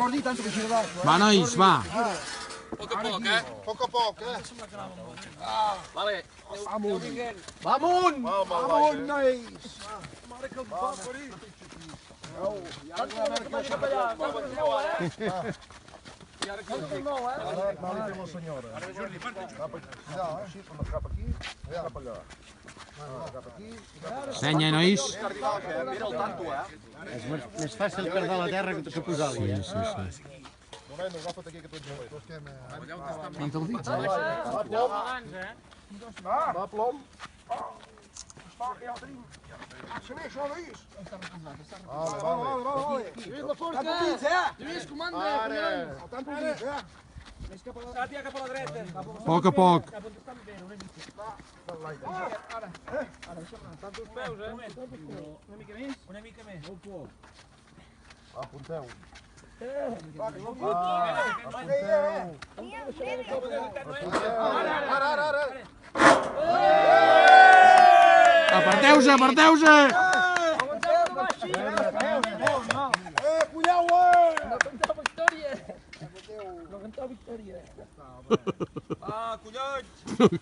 Jordi, tanto que gira d'aigua. Va, nois, va. Poc a poc, eh? Poc a poc, Vale. Amunt. Va amunt! Amunt, nois. Mare que el va parir. Ara la senyora. Ara, Jordi, cap aquí, cap aquí, cap allà. Cap aquí. Senya, nois. Mira el tanto, eh? És més fàcil cardar la terra que posar-li, eh? Sí. Moreno, agafa't aquí que tu ets jove. Quant el dits, Va, plom. Va, plom. Ja ho tenim. Se n'és, això, nois. Vale. Lluís, la forca. Cap dins, Lluís, comanda. Ara. Tant per dins, Més cap a la... Tia, cap a la dreta. A poc a poc. Cap on estan bé, una mica. Ara, deixa'm anar. Tant els peus, Una mica més. Una mica més. Molt poc. Va, apunteu. Ara. Aparteu-se, aparteu-se! Cuidao, No cantava victòria. Ah, collons!